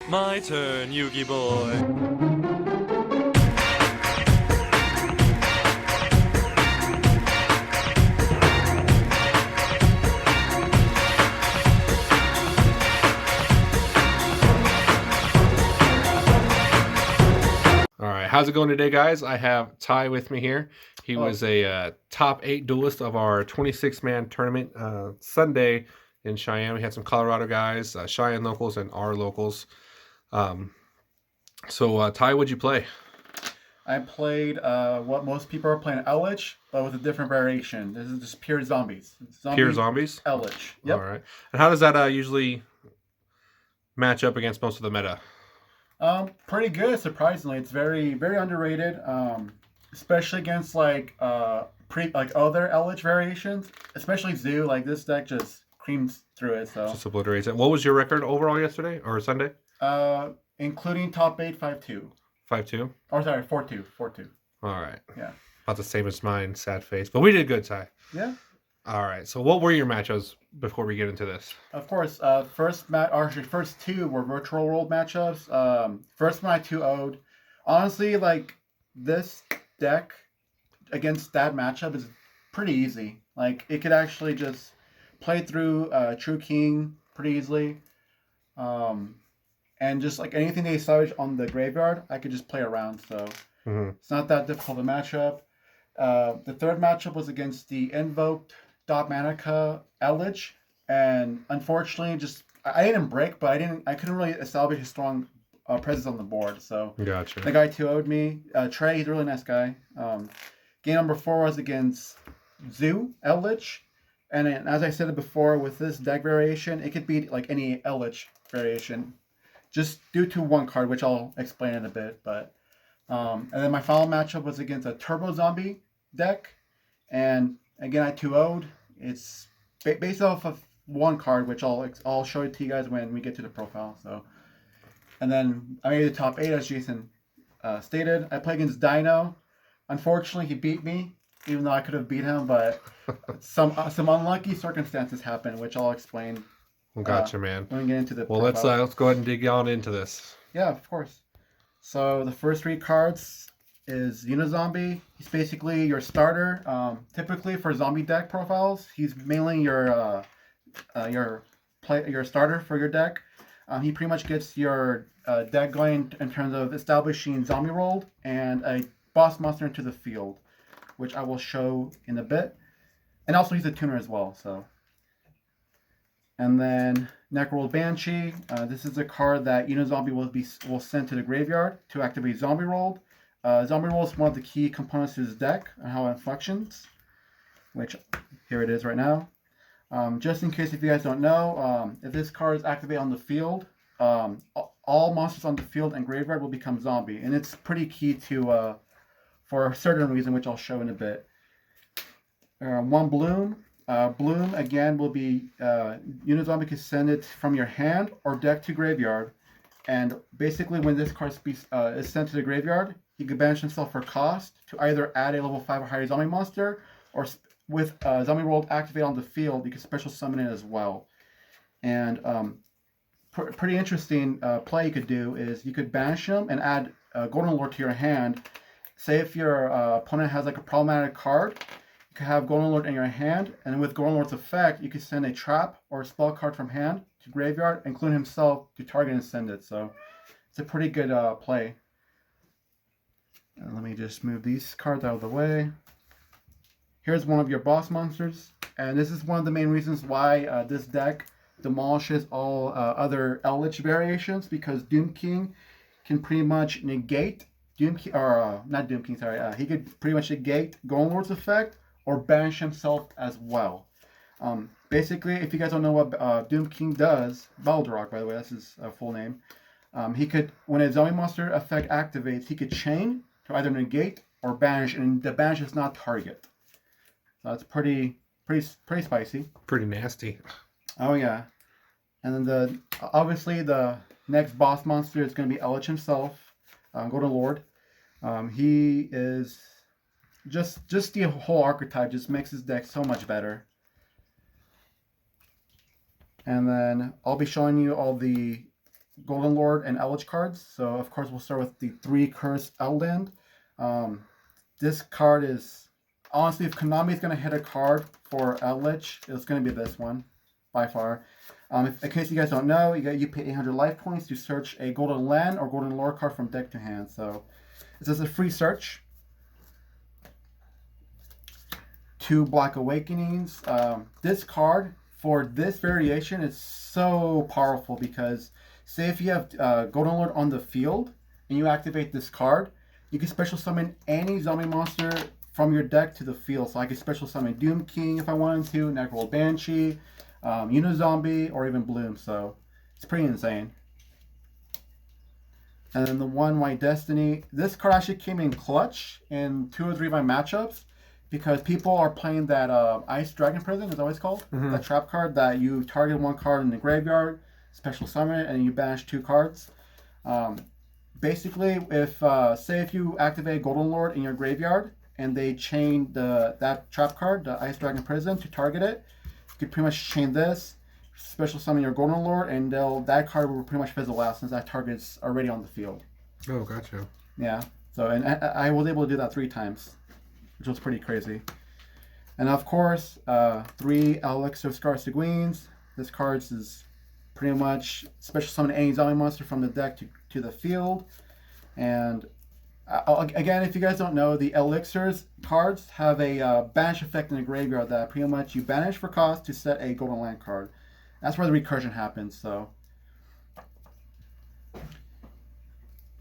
My turn, Yugi boy. All right, how's it going today, guys? I have Ty with me here. He was a top 8 duelist of our 26-man tournament Sunday in Cheyenne. We had some Colorado guys, Cheyenne locals, and our locals. Ty, what'd you play? I played what most people are playing, Eldlich, but with a different variation. This is just pure zombies. Pure zombies? Eldlich. Yep. All right. And how does that usually match up against most of the meta? Pretty good, surprisingly. It's very, very underrated, especially against like other Eldlich variations, especially Zoo. Like this deck just creams through it. So Just obliterates it. What was your record overall yesterday or Sunday? including top 8, 5-2. 5-2? Or sorry, 4-2. 4-2. All right. Yeah. About the same as mine, sad face. But we did good, Ty. Yeah. All right. So what were your matchups before we get into this? Of course, first two were virtual world matchups. First one I 2-0'd. Honestly, like this deck against that matchup is pretty easy. Like it could actually just play through True King pretty easily. And just like anything they salvage on the graveyard, I could just play around. So It's not that difficult a matchup. The third matchup was against the Invoked Dot Manica Eldlich, and unfortunately, just I didn't break, but I couldn't really establish a strong presence on the board. So Gotcha. the guy 2-0'd me. Trey, he's a really nice guy. Game number 4 was against Zoo Eldlich, and as I said before, with this deck variation, it could be like any Eldlich variation, just due to one card, which I'll explain in a bit. But and then my final matchup was against a Turbo Zombie deck, and again I 2-0'd. It's based off of one card, which I'll show it to you guys when we get to the profile. So, and then I made the top 8 as Jason stated. I played against Dino. Unfortunately, he beat me, even though I could have beat him. But some unlucky circumstances happened, which I'll explain. Gotcha, man. When we get into the well, profile. let's go ahead and dig on into this. Yeah, of course. So the first 3 cards is Unizombie. He's basically your starter. Typically for zombie deck profiles, he's mainly your starter for your deck. He pretty much gets your deck going in terms of establishing zombie roll and a boss monster into the field, which I will show in a bit. And also he's a tuner as well. So, and then Necrold Banshee. This is a card that Unizombie will send to the graveyard to activate zombie roll. Zombie roll is one of the key components to his deck and how it functions, which here it is right now. Just in case if you guys don't know, if this card is activated on the field, all monsters on the field and graveyard will become zombie, and it's pretty key to for a certain reason, which I'll show in a bit. One Bloom. Bloom again will be Unizombie can send it from your hand or deck to graveyard, and basically when this card is sent to the graveyard, he can banish himself for cost to either add a level 5 or higher zombie monster, or with zombie roll activated on the field, you can special summon it as well. And pretty interesting play you could do is you could banish him and add Golden Lord to your hand. Say if your opponent has like a problematic card, you can have Golden Lord in your hand, and with Golden Lord's effect, you can send a trap or a spell card from hand to graveyard, including himself, to target and send it. So it's a pretty good play. And let me just move these cards out of the way. Here's one of your boss monsters, and this is one of the main reasons why this deck demolishes all other Eldlich variations, because Doom King can pretty much negate Doom King, or not Doom King, sorry. He could pretty much negate Golden Lord's effect or banish himself as well. Basically, if you guys don't know what Doom King does, Baldrock, by the way, that's his full name. He could, when a zombie monster effect activates, he could chain to either negate or banish, and the banish is not target. So that's pretty spicy. Pretty nasty. Oh yeah. And then obviously the next boss monster is going to be Eldlich himself, Golden Lord. He is just the whole archetype just makes his deck so much better. And then I'll be showing you all the Golden Lord and Eldlich cards. So of course we'll start with the 3 Cursed Eldland. This card is honestly, if Konami's gonna hit a card for Eldlich, it's gonna be this one by far. In case you guys don't know, you pay 800 life points to search a Golden Land or Golden Lore card from deck to hand. So it's just a free search. 2 Black Awakenings. This card for this variation is so powerful because say if you have Golden Lord on the field and you activate this card, you can special summon any zombie monster from your deck to the field. So I could special summon Doom King if I wanted to, Necrold Banshee, Unizombie, or even Bloom. So it's pretty insane. And then the 1 White Destiny. This card actually came in clutch in 2 or 3 of my matchups because people are playing that Ice Dragon Prison, is that what it's called? That trap card that you target 1 card in the graveyard, special summon it, and you banish 2 cards. Basically, if say if you activate Golden Lord in your graveyard and they chain that trap card, the Ice Dragon Prison, to target it, you could pretty much chain this, special summon your Golden Lord, and that card will pretty much fizzle out since that target's already on the field. Oh, gotcha. Yeah. So, and I was able to do that 3 times, which was pretty crazy. And of course, 3 Elixir of Scar Seguins. This card is pretty much special summon any zombie monster from the deck to the field. And again, if you guys don't know, the Elixirs cards have a banish effect in the graveyard that pretty much you banish for cost to set a Golden Land card. That's where the recursion happens. So,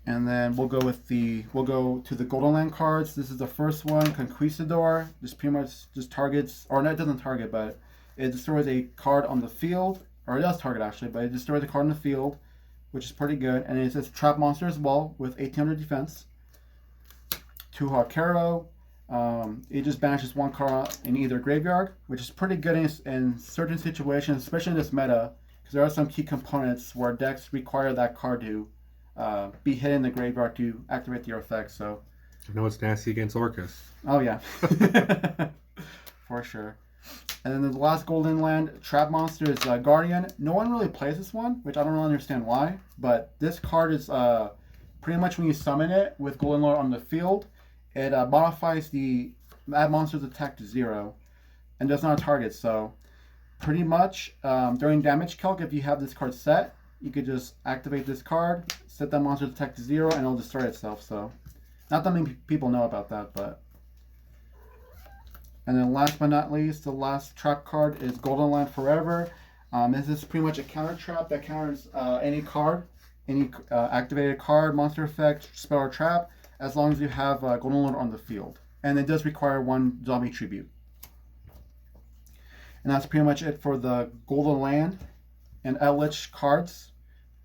and then we'll go to the Golden Land cards. This is the first one, Conquistador. This pretty much just targets, or no, it doesn't target, but it destroys a card on the field, or it does target actually, but it destroys a card on the field, which is pretty good. And it says trap monster as well with 1800 defense. 2 Hawkero. It just banishes 1 card in either graveyard, which is pretty good in certain situations, especially in this meta, because there are some key components where decks require that card to be hit in the graveyard to activate your effect. So I know it's nasty against Orcus. Oh yeah, for sure. And then the last Golden Land trap monster is Guardian. No one really plays this one, which I don't really understand why, but this card is pretty much when you summon it with Golden Lord on the field, it modifies that monster's attack to 0 and does not target. So pretty much during damage calc, if you have this card set, you could just activate this card, set that monster's attack to 0, and it'll destroy itself. So not that many people know about that, but. And then last but not least, the last trap card is Golden Land Forever. This is pretty much a counter trap that counters any card, any activated card, monster effect, spell, or trap, as long as you have Golden Lord on the field. And it does require 1 zombie tribute. And that's pretty much it for the Golden Land and Eldlich cards.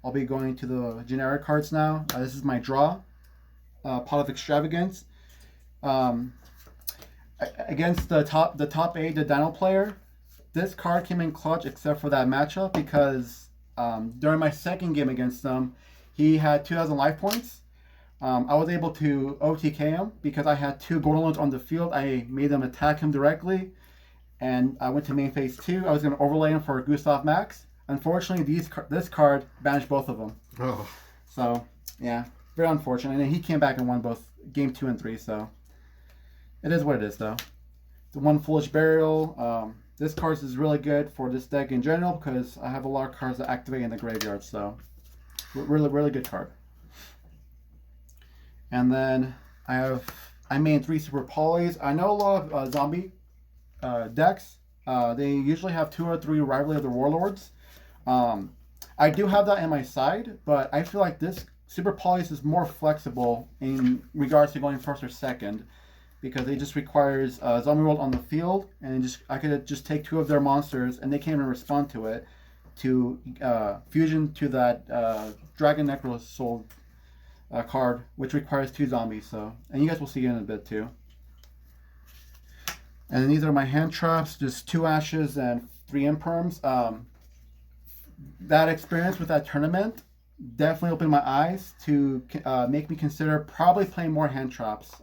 I'll be going to the generic cards now. This is my draw, Pot of Extravagance. Against the top 8, the Dino player, this card came in clutch except for that matchup because during my second game against them, he had 2,000 life points. I was able to OTK him because I had 2 Golden Lords on the field. I made them attack him directly, and I went to main phase 2. I was going to overlay him for Gustav Max. Unfortunately, this card banished both of them. Oh. So, yeah, very unfortunate. And then he came back and won both game 2 and 3, so it is what it is, though. The 1 Foolish Burial. This card is really good for this deck in general because I have a lot of cards that activate in the graveyard, so really good card. And then I made 3 Super Polys. I know a lot of zombie decks. They usually have 2 or 3 Rivalry of the Warlords. I do have that in my side, but I feel like this Super Polys is more flexible in regards to going first or second, because it just requires Zombie World on the field, and I could just take 2 of their monsters, and they can't even respond to it, to fusion to that Dragon Necro Soul card, which requires 2 zombies. So, and you guys will see it in a bit too. And then these are my hand traps, just 2 Ashes and 3 Imperms. That experience with that tournament definitely opened my eyes to make me consider probably playing more hand traps.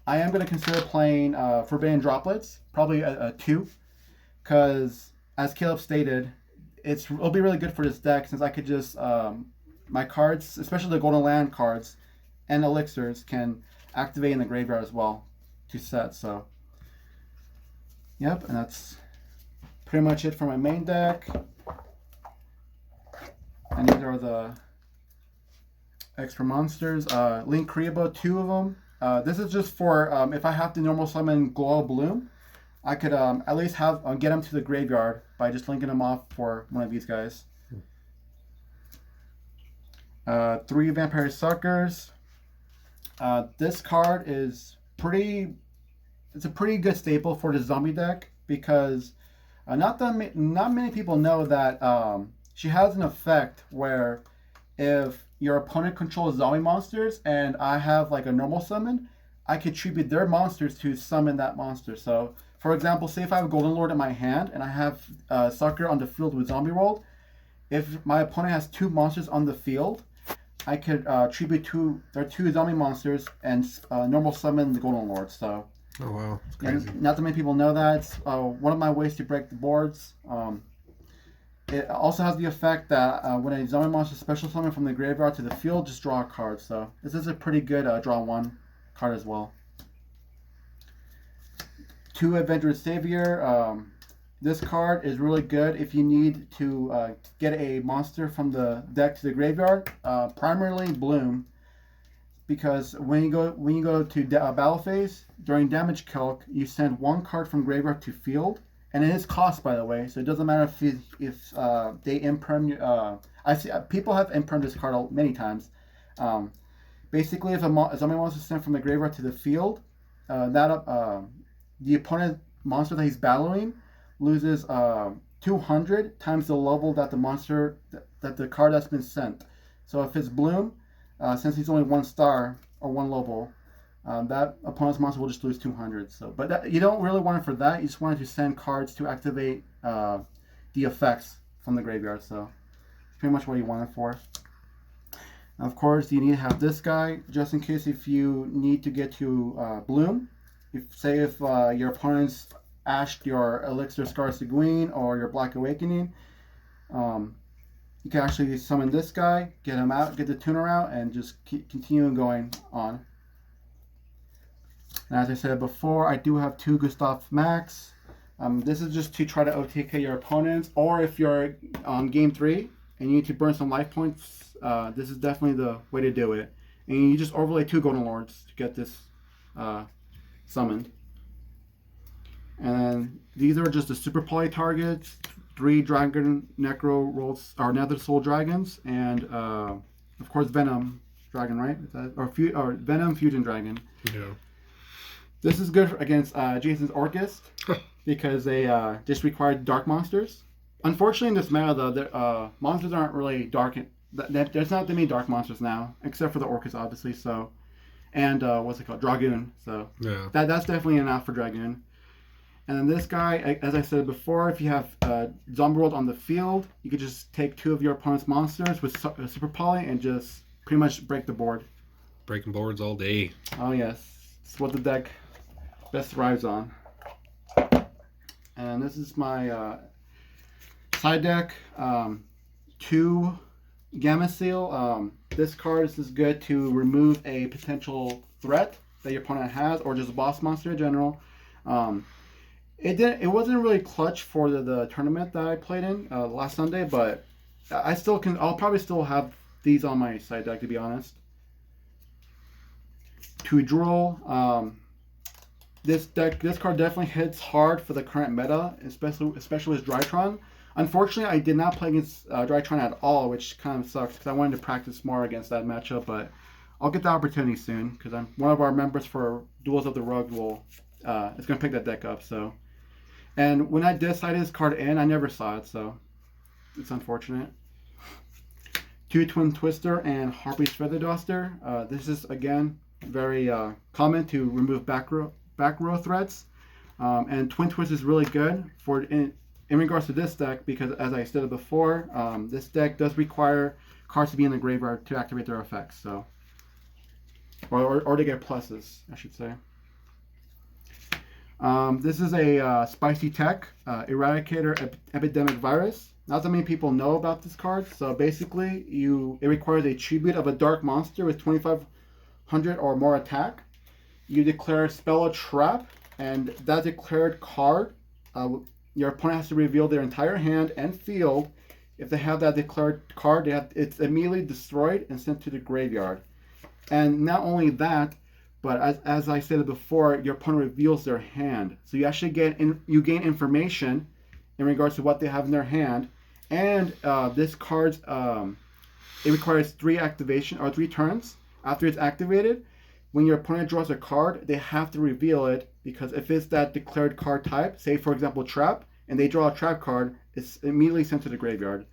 I am going to consider playing Forbidden Droplets, probably a 2, because as Caleb stated, it'll be really good for this deck since I could just my cards, especially the Golden Land cards and elixirs, can activate in the graveyard as well to set. So, yep, and that's pretty much it for my main deck. And these are the extra monsters. Link Kribo, 2 of them. This is just for if I have to normal summon Glow Bloom, I could at least have get them to the graveyard by just linking them off for one of these guys. 3 Vampire Suckers. This card is it's a pretty good staple for the zombie deck because not many people know that she has an effect where if your opponent controls zombie monsters and I have like a normal summon, I could tribute their monsters to summon that monster. So, for example, say if I have a Golden Lord in my hand and I have Sucker on the field with Zombie World, if my opponent has 2 monsters on the field, I could tribute their 2 zombie monsters and normal summon the Golden Lord. So, oh wow, it's crazy. Not that many people know that. It's one of my ways to break the boards. It also has the effect that when a zombie monster special summon from the graveyard to the field, just draw a card. So this is a pretty good draw 1 card as well. 2 Adventurous Savior. This card is really good if you need to get a monster from the deck to the graveyard. Primarily Bloom, because when you go to battle phase during damage calc, you send 1 card from graveyard to field. And it is cost, by the way, so it doesn't matter if they imperm. I see people have impermed this card many times. Basically, if a zombie monster is sent from the graveyard to the field, the opponent monster that he's battling loses 200 times the level that the monster that the card that's been sent. So if it's Bloom, since he's only 1 star or 1 level, that opponent's monster will just lose 200. So, but you don't really want it for that. You just want it to send cards to activate the effects from the graveyard. So, it's pretty much what you want it for. Now, of course, you need to have this guy just in case if you need to get to Bloom. If your opponent's ashed your Elixir Scar Seguin or your Black Awakening, you can actually summon this guy, get him out, get the tuner out, and just keep continuing going on. And as I said before, I do have 2 Gustav Max. This is just to try to OTK your opponents, or if you're on game 3 and you need to burn some life points, this is definitely the way to do it. And you just overlay 2 Golden Lords to get this summoned. And then these are just the super poly targets, 3 Dragon Necro rolls or Nether Soul Dragons, and of course Venom Dragon, right? Is that, or Venom Fusion Dragon. Yeah. This is good against Jason's Orcust because they just require dark monsters. Unfortunately, in this meta, though, monsters aren't really dark. There's not that many dark monsters now, except for the Orcust, obviously. So, and what's it called, Dragoon. So yeah, that's definitely enough for Dragoon. And then this guy, as I said before, if you have Zombie World on the field, you could just take 2 of your opponent's monsters with Super Poly and just pretty much break the board. breaking boards all day. Oh yes, it's what the deck best thrives on. And this is my side deck. 2 Gamma Seal. This card is good to remove a potential threat that your opponent has, or just a boss monster in general. It wasn't really clutch for the tournament that I played in last Sunday, but I'll probably still have these on my side deck, to be honest. 2 Drool. This card definitely hits hard for the current meta, especially with Drytron. Unfortunately, I did not play against Drytron at all, which kind of sucks because I wanted to practice more against that matchup. But I'll get the opportunity soon because one of our members for Duels of the Rogue is going to pick that deck up. So, and when I decided this card in, I never saw it, so it's unfortunate. 2 Twin Twister and Harpy's Feather Duster. This is again very common to remove back row threats, and Twin Twist is really good for in regards to this deck because, as I stated before, this deck does require cards to be in the graveyard to activate their effects. So, or to get pluses, I should say. This is a spicy tech Eradicator Epidemic Virus. Not that many people know about this card. So basically, it requires a tribute of a dark monster with 2,500 or more attack. You declare spell or trap, and that declared card, your opponent has to reveal their entire hand and field. If they have that declared card, it's immediately destroyed and sent to the graveyard. And not only that, but as I said before, your opponent reveals their hand. So you actually gain information in regards to what they have in their hand. And this card, it requires 3 turns. After it's activated, when your opponent draws a card, they have to reveal it, because if it's that declared card type, say for example trap, and they draw a trap card, it's immediately sent to the graveyard.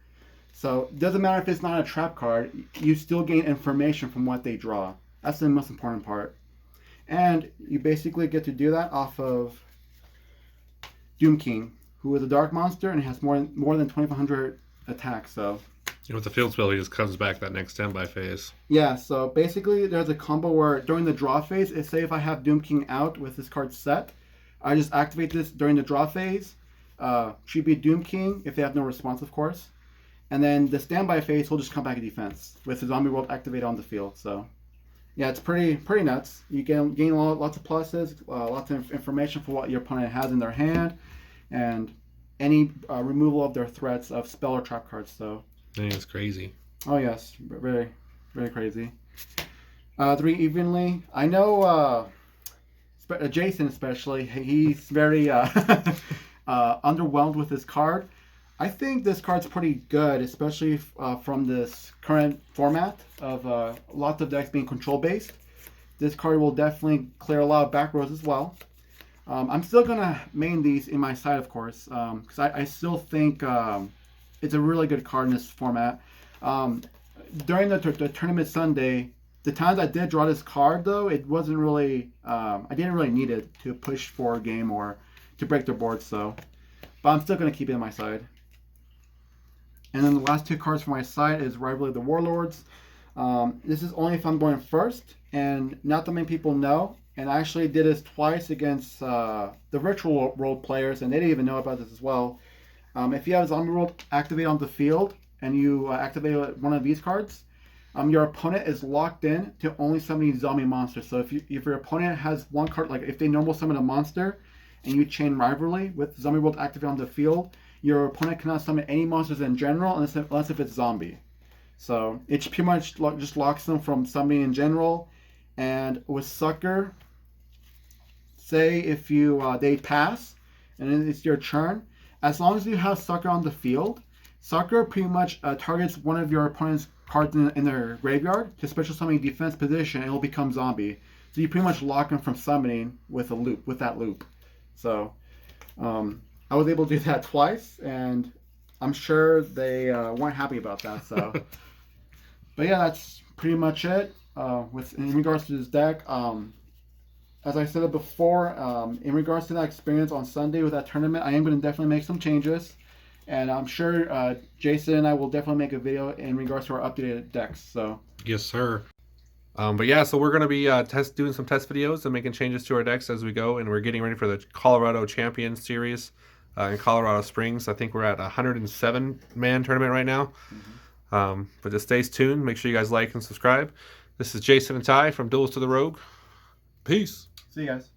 So it doesn't matter if it's not a trap card, you still gain information from what they draw. That's the most important part. And you basically get to do that off of Doom King, who is a dark monster and has more than 2,500 attacks. So With the field spell, he just comes back that next standby phase. yeah, so basically there's a combo where during the draw phase, say if I have Doom King out with this card set, I just activate this during the draw phase. Tribute Doom King if they have no response, of course. And then the standby phase will just come back in defense with the Zombie World activated on the field. So yeah, it's pretty nuts. You gain lots of pluses, lots of information for what your opponent has in their hand, and any removal of their threats of spell or trap cards. So I think it's crazy. oh yes, very, very crazy. 3 evenly. I know Jason especially, he's very underwhelmed with this card. I think this card's pretty good, especially from this current format of lots of decks being control based. This card will definitely clear a lot of back rows as well. I'm still gonna main these in my side, of course, because I still think it's a really good card in this format. During the tournament Sunday, the times I did draw this card, though, it wasn't really, I didn't really need it to push for a game or to break their board, so. But I'm still going to keep it in my side. And then the last 2 cards for my side is Rivalry of the Warlords. This is only if I'm going first, and not that many people know. And I actually did this twice against the virtual world players, and they didn't even know about this as well. If you have Zombie World activate on the field, and you activate one of these cards, your opponent is locked in to only summoning zombie monsters. So if your opponent has one card, like if they normal summon a monster, and you chain Rivalry with Zombie World activate on the field, your opponent cannot summon any monsters in general unless if it's zombie. So it pretty much just locks them from summoning in general. And with Sucker, say if they pass and then it's your turn, as long as you have Sucker on the field, Sucker pretty much targets one of your opponent's cards in their graveyard to special summon defense position, and it will become zombie. So you pretty much lock them from summoning with that loop. So I was able to do that twice, and I'm sure they weren't happy about that. So, but yeah, that's pretty much it in regards to this deck. As I said before, in regards to that experience on Sunday with that tournament, I am going to definitely make some changes, and I'm sure Jason and I will definitely make a video in regards to our updated decks. So Yes, sir. But yeah, so we're going to be doing some test videos and making changes to our decks as we go, and we're getting ready for the Colorado Champions Series in Colorado Springs. I think we're at a 107-man tournament right now. Mm-hmm. But just stay tuned. Make sure you guys like and subscribe. This is Jason and Ty from Duels to the Rogue. Peace. see you guys.